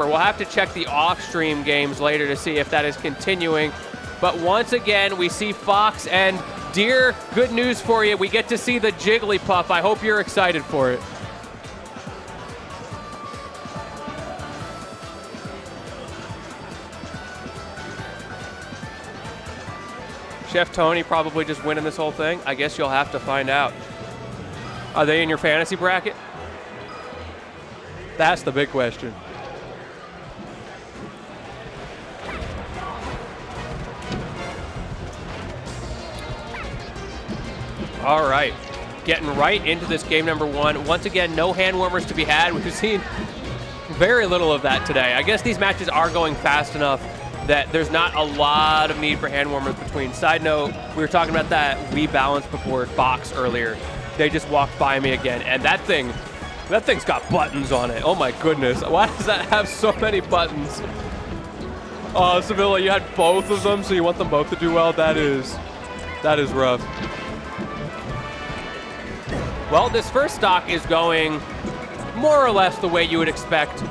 We'll have to check the off-stream games later to see if that is continuing. But once again, we see Fox, and dear, good news for you. We get to see the Jigglypuff. I hope you're excited for it. ChefTony probably just winning this whole thing. I guess you'll have to find out. Are they in your fantasy bracket? That's the big question. All right, getting right into this game number one. Once again, no hand warmers to be had. We've seen very little of that today. I guess these matches are going fast enough that there's not a lot of need for hand warmers between. Side note, we were talking about that Wii Balance Board box earlier. They just walked by me again, and that thing's got buttons on it. Oh my goodness, why does that have so many buttons? Oh, Sevilla, you had both of them, so you want them both to do well? That is rough. Well, this first stock is going more or less the way you would expect.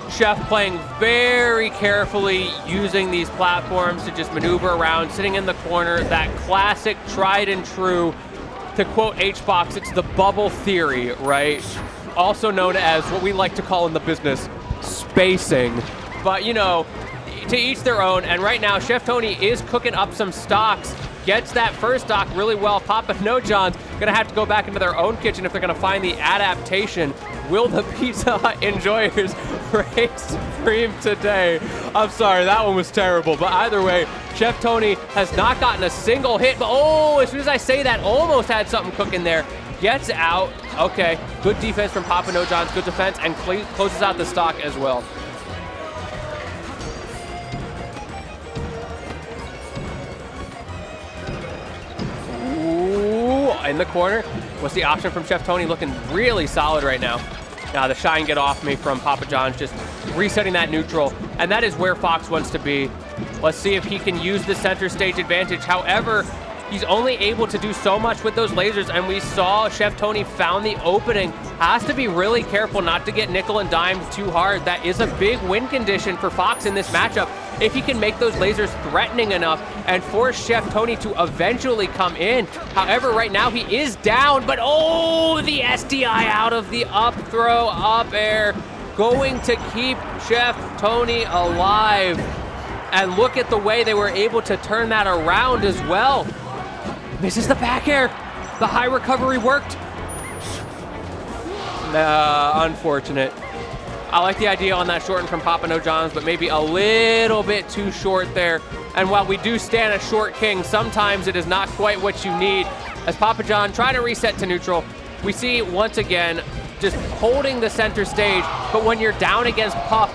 Chef playing very carefully, using these platforms to just maneuver around, sitting in the corner. That classic, tried and true, to quote HBox, it's the bubble theory, right? Also known as what we like to call in the business, spacing. But, you know, to each their own. And right now, ChefTony is cooking up some stocks. Gets that first stock really well. PapaNoJohns gonna have to go back into their own kitchen if they're gonna find the adaptation. Will the Pizza Hut enjoyers reign supreme today? I'm sorry, that one was terrible. But either way, ChefTony has not gotten a single hit. But oh, as soon as I say that, almost had something cooking there. Gets out. Okay, good defense from PapaNoJohns, good defense, and closes out the stock as well. In the corner. What's the option from ChefTony? Looking really solid right now. Now the shine get off me from PapaJohns, just resetting that neutral. And that is where Fox wants to be. Let's see if he can use the center stage advantage. However, he's only able to do so much with those lasers, and we saw ChefTony found the opening. Has to be really careful not to get nickel and dime too hard. That is a big win condition for Fox in this matchup. If he can make those lasers threatening enough and force ChefTony to eventually come in. However, right now he is down, but oh, the SDI out of the up throw, up air, going to keep ChefTony alive. And look at the way they were able to turn that around as well. Misses the back air. The high recovery worked. Unfortunate. I like the idea on that shorten from PapaNoJohns, but maybe a little bit too short there. And while we do stand a short king, sometimes it is not quite what you need. As PapaJohn trying to reset to neutral, we see once again just holding the center stage, but when you're down against Puff,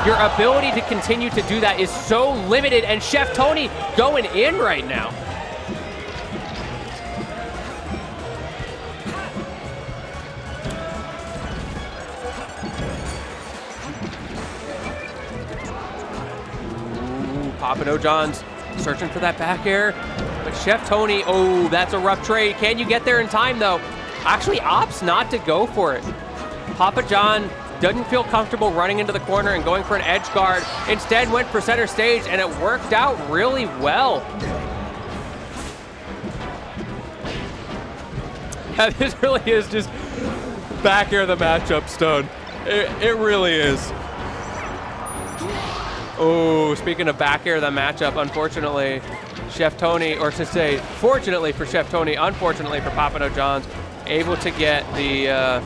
your ability to continue to do that is so limited, and ChefTony going in right now. PapaNoJohns searching for that back air, but ChefTony, oh, that's a rough trade. Can you get there in time though? Actually opts not to go for it. PapaJohn doesn't feel comfortable running into the corner and going for an edge guard. Instead went for center stage, and it worked out really well. Yeah, this really is just back air the matchup, Stone. It really is. Oh, speaking of back air the matchup, unfortunately, ChefTony, or to say, fortunately for ChefTony, unfortunately for PapaNoJohns, able to get the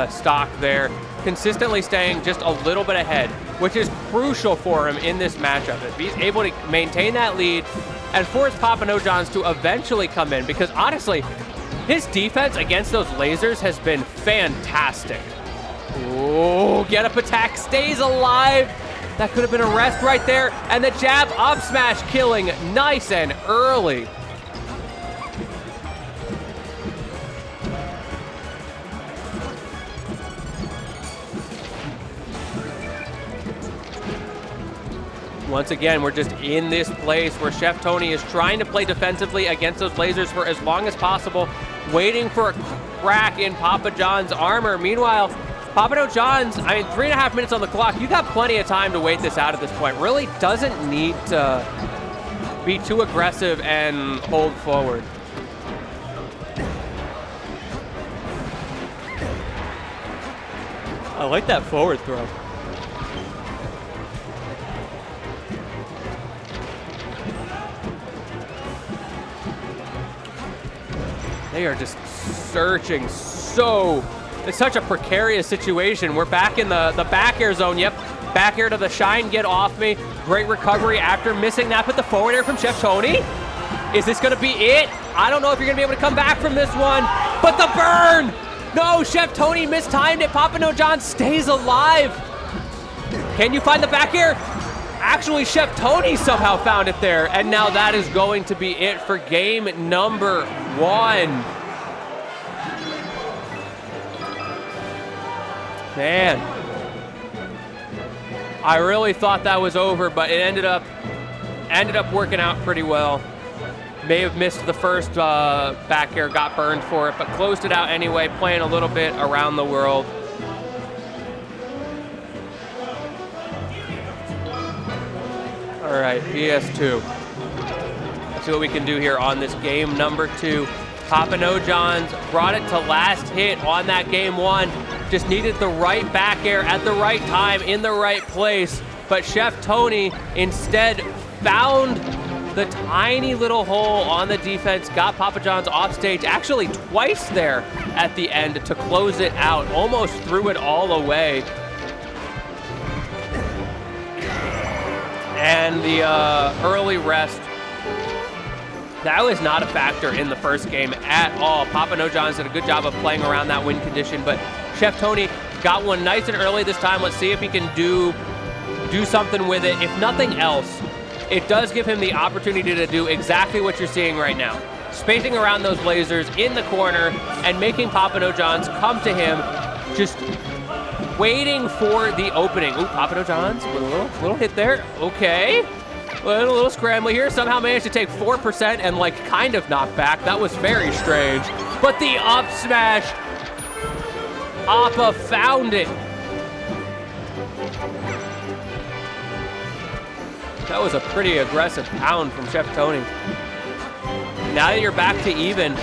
stock there, consistently staying just a little bit ahead, which is crucial for him in this matchup. If he's able to maintain that lead and force PapaNoJohns to eventually come in, because honestly, his defense against those lasers has been fantastic. Oh, get up attack, stays alive. That could have been a rest right there. And the jab up smash killing nice and early. Once again, we're just in this place where ChefTony is trying to play defensively against those lasers for as long as possible, waiting for a crack in PapaJohn's armor. Meanwhile, PapaNoJohns, I mean, 3.5 minutes on the clock. You got plenty of time to wait this out at this point. Really doesn't need to be too aggressive and hold forward. I like that forward throw. They are just searching so. It's such a precarious situation. We're back in the back air zone. Yep, back air to the shine, get off me. Great recovery after missing that, but the forward air from ChefTony. Is this gonna be it? I don't know if you're gonna be able to come back from this one, but the burn! No, ChefTony mistimed it. PapaNoJohns stays alive. Can you find the back air? Actually, ChefTony somehow found it there, and now that is going to be it for game number 1. Man, I really thought that was over, but it ended up working out pretty well. May have missed the first back air, got burned for it, but closed it out anyway, playing a little bit around the world. All right, PS2. Let's see what we can do here on this game number 2. PapaNoJohns brought it to last hit on that game 1. Just needed the right back air at the right time in the right place. But ChefTony instead found the tiny little hole on the defense, got PapaNoJohns off stage, actually twice there at the end to close it out. Almost threw it all away. And the early rest, that was not a factor in the first game at all. PapaNoJohns did a good job of playing around that win condition, but ChefTony got one nice and early this time. Let's see if he can do something with it. If nothing else, it does give him the opportunity to do exactly what you're seeing right now. Spacing around those lasers in the corner and making PapaNoJohns come to him, just waiting for the opening. Ooh, PapaNoJohns with a little hit there. Okay. A little scrambly here. Somehow managed to take 4% and like kind of knock back. That was very strange. But the up smash, Appa found it. That was a pretty aggressive pound from ChefTony. Now that you're back to even,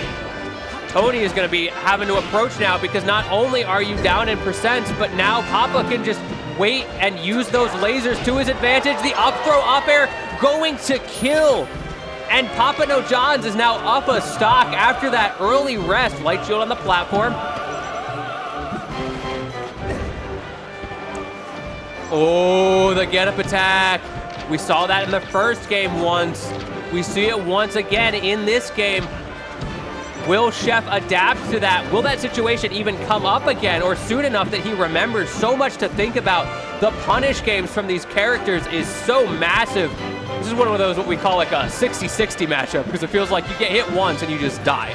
Tony is going to be having to approach now because not only are you down in percents, but now Papa can just wait and use those lasers to his advantage. The up throw up air going to kill. And PapaNoJohns is now up a stock after that early rest. Light shield on the platform. Oh, the get up attack. We saw that in the first game once. We see it once again in this game. Will Chef adapt to that? Will that situation even come up again or soon enough that he remembers? So much to think about. The punish games from these characters is so massive. This is one of those what we call like a 60-60 matchup because it feels like you get hit once and you just die.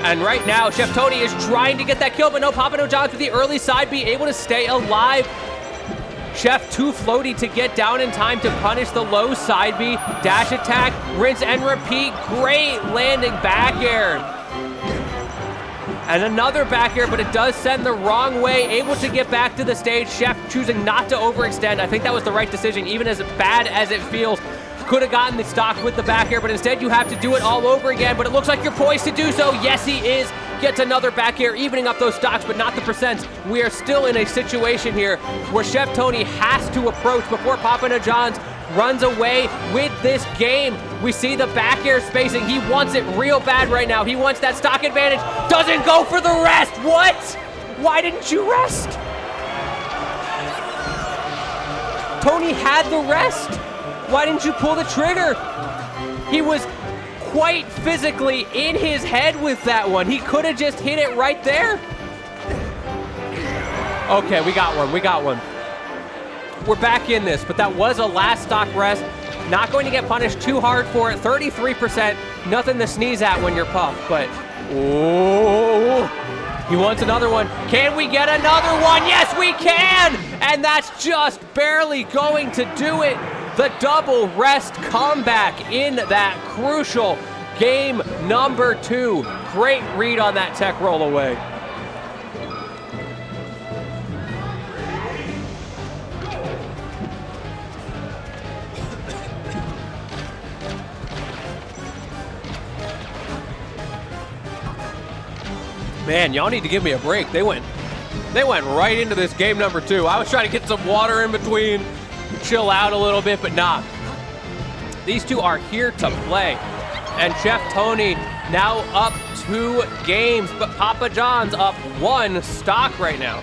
And right now, ChefTony is trying to get that kill, but no, PapaNoJohns with the early side be able to stay alive. Chef too floaty to get down in time to punish the low side B. Dash attack, rinse and repeat. Great landing back air. And another back air, but it does send the wrong way. Able to get back to the stage. Chef choosing not to overextend. I think that was the right decision, even as bad as it feels. Could have gotten the stock with the back air, but instead you have to do it all over again. But it looks like you're poised to do so. Yes, he is. Gets another back air, evening up those stocks, but not the percents. We are still in a situation here where ChefTony has to approach before PapaNoJohns runs away with this game. We see the back air spacing. He wants it real bad right now. He wants that stock advantage. Doesn't go for the rest. What? Why didn't you rest? Tony had the rest. Why didn't you pull the trigger? He was quite physically in his head with that one. He could have just hit it right there. Okay, we got one. We're back in this, but that was a last stock rest. Not going to get punished too hard for it. 33%, nothing to sneeze at when you're puffed, but oh, he wants another one. Can we get another one? Yes, we can! And that's just barely going to do it. The double rest comeback in that crucial game number 2. Great read on that tech roll away. Man, y'all need to give me a break. They went right into this game number 2. I was trying to get some water in between, chill out a little bit, but nah. These two are here to play. And ChefTony now up 2 games, but PapaNoJohns up 1 stock right now.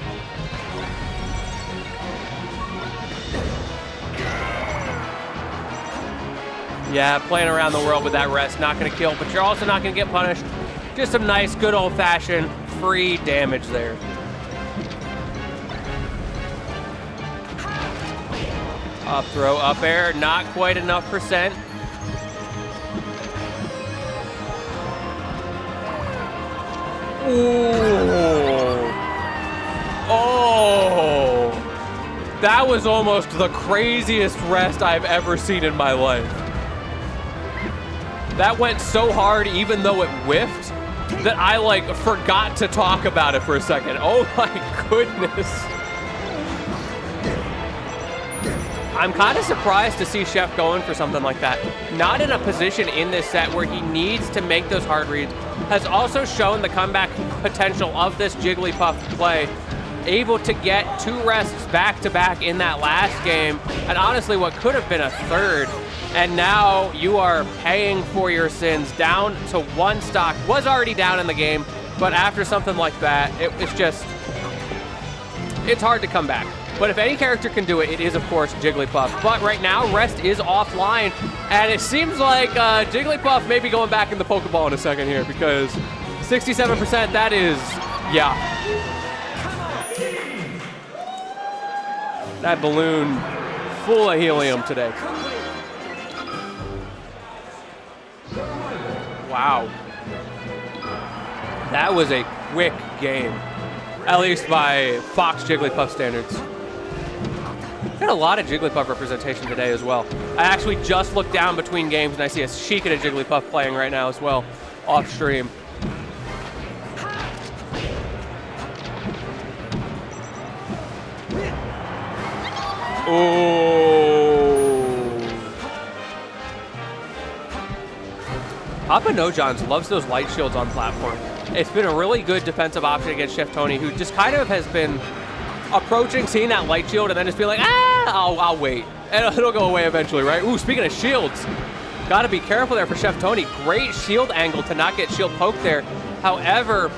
Yeah, playing around the world with that rest, not gonna kill, but you're also not gonna get punished. Just some nice, good old-fashioned free damage there. Up throw, up air, not quite enough percent. Ooh. Oh, that was almost the craziest rest I've ever seen in my life. That went so hard, even though it whiffed, that I like forgot to talk about it for a second. Oh my goodness. I'm kind of surprised to see Chef going for something like that. Not in a position in this set where he needs to make those hard reads. Has also shown the comeback potential of this Jigglypuff play. Able to get 2 rests back-to-back in that last game. And honestly, what could have been a 3rd. And now you are paying for your sins. Down to 1 stock. Was already down in the game. But after something like that, it's hard to come back. But if any character can do it, it is, of course, Jigglypuff. But right now, rest is offline. And it seems like Jigglypuff may be going back in the Pokeball in a second here because 67%, that is, yeah. That balloon full of helium today. Wow. That was a quick game, at least by Fox Jigglypuff standards. Got a lot of Jigglypuff representation today as well. I actually just looked down between games and I see a Sheik and a Jigglypuff playing right now as well, off stream. Oh. PapaNoJohns loves those light shields on platform. It's been a really good defensive option against ChefTony, who just kind of has been approaching, seeing that light shield, and then just being like, I'll wait. And it'll go away eventually, right? Ooh, speaking of shields, got to be careful there for ChefTony. Great shield angle to not get shield poked there. However,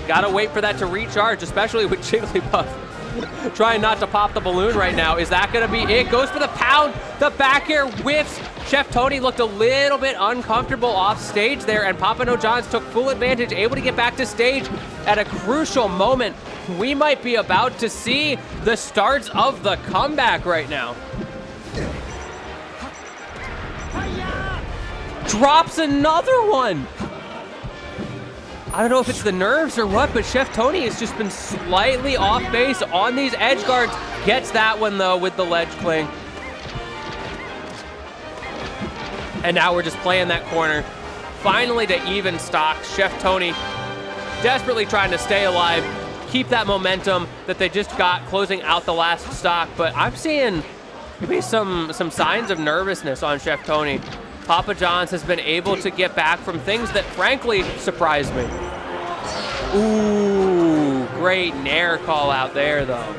got to wait for that to recharge, especially with Jigglypuff trying not to pop the balloon right now. Is that going to be it? Goes for the pound. The back air whiffs. ChefTony looked a little bit uncomfortable off stage there, and PapaNoJohns took full advantage, able to get back to stage at a crucial moment. We might be about to see the starts of the comeback right now. Drops another one. I don't know if it's the nerves or what, but ChefTony has just been slightly off base on these edge guards. Gets that one though with the ledge cling. And now we're just playing that corner. Finally to even stock. ChefTony desperately trying to stay alive, keep that momentum that they just got closing out the last stock. But I'm seeing maybe some signs of nervousness on ChefTony. PapaNoJohns has been able to get back from things that frankly surprised me. Ooh, great nair call out there though.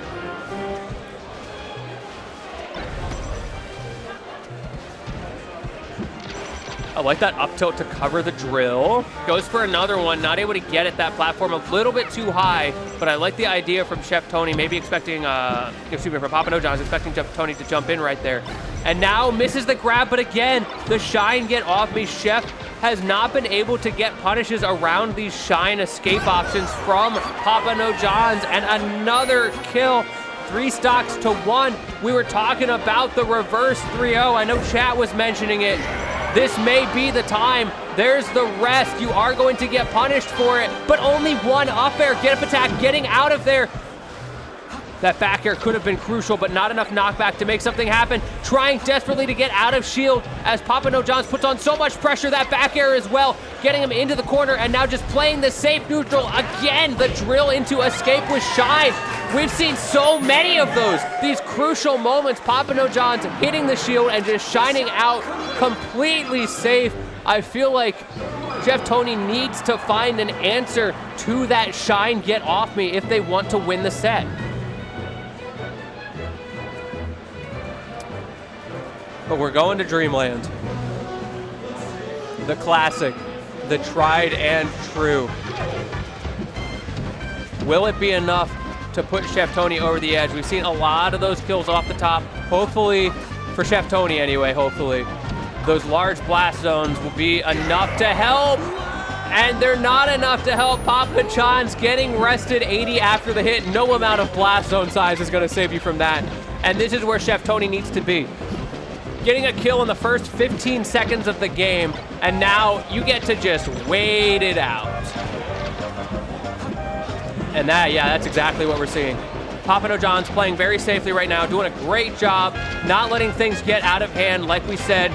I like that up tilt to cover the drill. Goes for another one, not able to get at that platform, a little bit too high, but I like the idea from ChefTony, maybe expecting, from PapaNoJohns, expecting ChefTony to jump in right there. And now misses the grab, but again, the shine get off me. Chef has not been able to get punishes around these shine escape options from PapaNoJohns, and another kill. 3 stocks to 1. We were talking about the reverse 3-0. I know chat was mentioning it. This may be the time. There's the rest. You are going to get punished for it, but only 1 up air. Get up attack, getting out of there. That back air could have been crucial, but not enough knockback to make something happen. Trying desperately to get out of shield as PapaNoJohns puts on so much pressure. That back air as well, getting him into the corner, and now just playing the safe neutral again. The drill into escape with shine. We've seen so many of those. These crucial moments, PapaNoJohns hitting the shield and just shining out completely safe. I feel like ChefTony needs to find an answer to that shine get off me if they want to win the set. But we're going to Dreamland. The classic, the tried and true. Will it be enough to put ChefTony over the edge? We've seen a lot of those kills off the top. Hopefully, for ChefTony anyway, hopefully, those large blast zones will be enough to help. And they're not enough to help. PapaNoJohns getting rested 80 after the hit. No amount of blast zone size is going to save you from that. And this is where ChefTony needs to be. Getting a kill in the first 15 seconds of the game, and now you get to just wait it out. And that's exactly what we're seeing. PapaNoJohns playing very safely right now, doing a great job, not letting things get out of hand, like we said.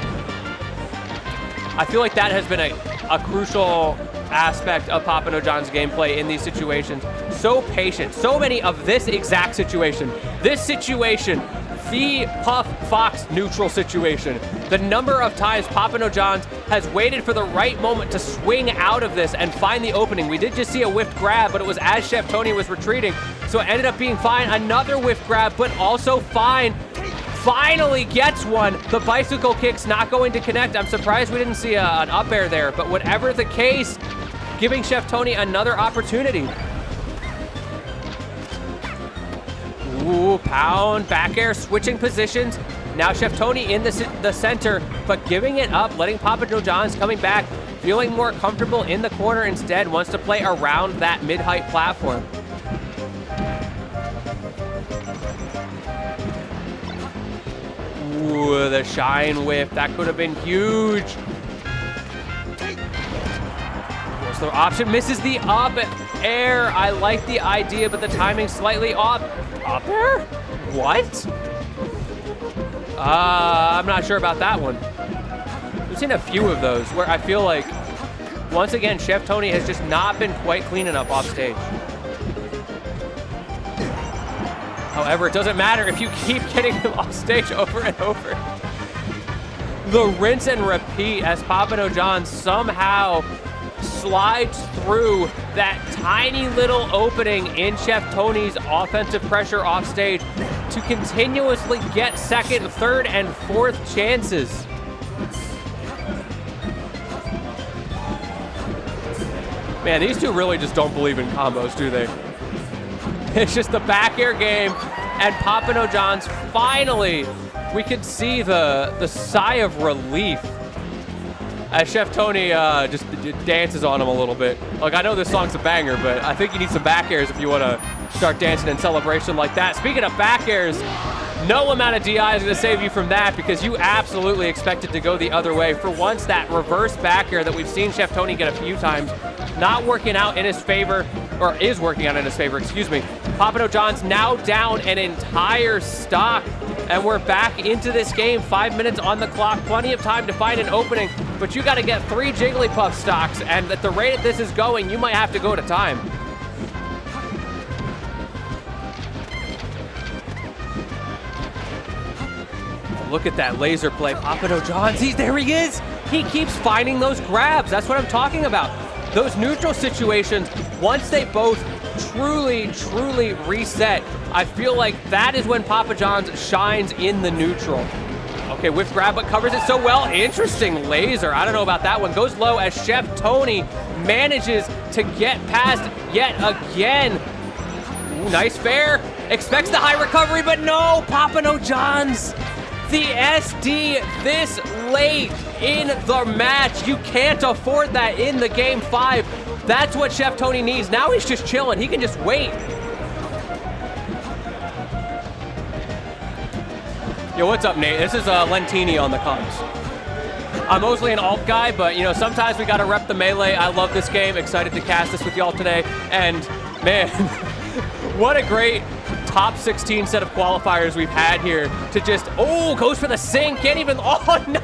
I feel like that has been a crucial aspect of PapaNoJohns' gameplay in these situations. So patient, so many of this exact situation. This situation, the Puff Fox neutral situation. The number of times PapaNoJohns has waited for the right moment to swing out of this and find the opening. We did just see a whiffed grab, but it was as ChefTony was retreating. So it ended up being fine. Another whiffed grab, but also fine. Finally gets one. The bicycle kick's not going to connect. I'm surprised we didn't see an up air there, but whatever the case, giving ChefTony another opportunity. Ooh, pound, back air, switching positions. Now ChefTony in the center, but giving it up, letting PapaNoJohns coming back, feeling more comfortable in the corner instead, wants to play around that mid-height platform. Ooh, the shine whiff, that could have been huge. So the option misses the up air. I like the idea, but the timing's slightly off. Up air? What? I'm not sure about that one. We've seen a few of those where I feel like, once again, ChefTony has just not been quite clean enough off stage. However, it doesn't matter if you keep getting him off stage over and over. The rinse and repeat as PapaNoJohns somehow slides through that tiny little opening in ChefTony's offensive pressure off stage to continuously get second, third, and fourth chances. Man, these two really just don't believe in combos, do they? It's just the back air game, and PapaNoJohns finally, we could see the sigh of relief as ChefTony just dances on him a little bit. Like, I know this song's a banger, but I think you need some back airs if you want to start dancing in celebration like that. Speaking of back airs, no amount of DI is going to save you from that because you absolutely expect it to go the other way. For once, that reverse back air that we've seen ChefTony get a few times, not working out in his favor, or is working out in his favor, excuse me. PapaNoJohns now down an entire stock, and we're back into this game. 5 minutes on the clock, plenty of time to find an opening, but you got to get 3 Jigglypuff stocks, and at the rate that this is going, you might have to go to time. Look at that laser play. PapaNoJohns, there he is. He keeps finding those grabs. That's what I'm talking about. Those neutral situations, once they both truly reset, I feel like that is when PapaNoJohns shines in the neutral. Okay, whiff grab, but covers it so well. Interesting laser. I don't know about that one. Goes low as ChefTony manages to get past yet again. Ooh, nice fair. Expects the high recovery, but no, PapaNoJohns. The SD this late in the match. You can't afford that in the game 5. That's what ChefTony needs. Now he's just chilling. He can just wait. Yo, what's up, Nate? This is Lentini on the comms. I'm mostly an alt guy, but you know, sometimes we gotta rep the melee. I love this game. Excited to cast this with y'all today. And man, what a great top 16 set of qualifiers we've had here to just, oh, goes for the sink, can't even, oh no.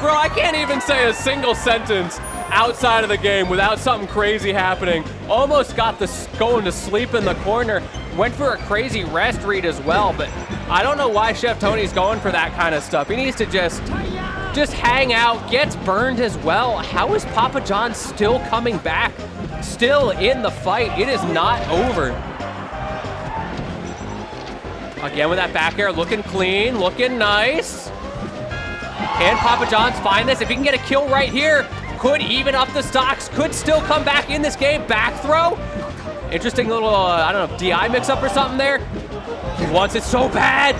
Bro, I can't even say a single sentence outside of the game without something crazy happening. Almost got this going to sleep in the corner. Went for a crazy rest read as well, but I don't know why ChefTony's going for that kind of stuff. He needs to just just hang out, gets burned as well. How is PapaNoJohns still coming back? Still in the fight. It is not over. Again with that back air, looking clean, looking nice. Can PapaNoJohns find this? If he can get a kill right here, could even up the stocks, could still come back in this game. Back throw. Interesting little, I don't know, DI mix-up or something there. He wants it so bad.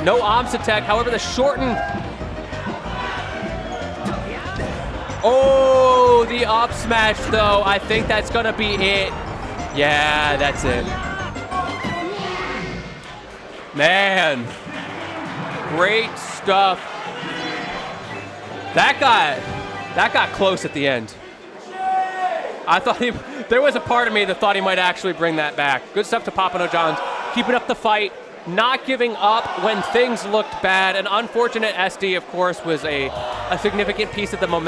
No Omps attack, however, the shorten. Oh, the up smash, though. I think that's going to be it. Yeah, that's it. Man, great stuff. That got close at the end. I thought there was a part of me that thought he might actually bring that back. Good stuff to PapaNoJohns, keeping up the fight, not giving up when things looked bad. An unfortunate SD, of course, was a significant piece of the momentum.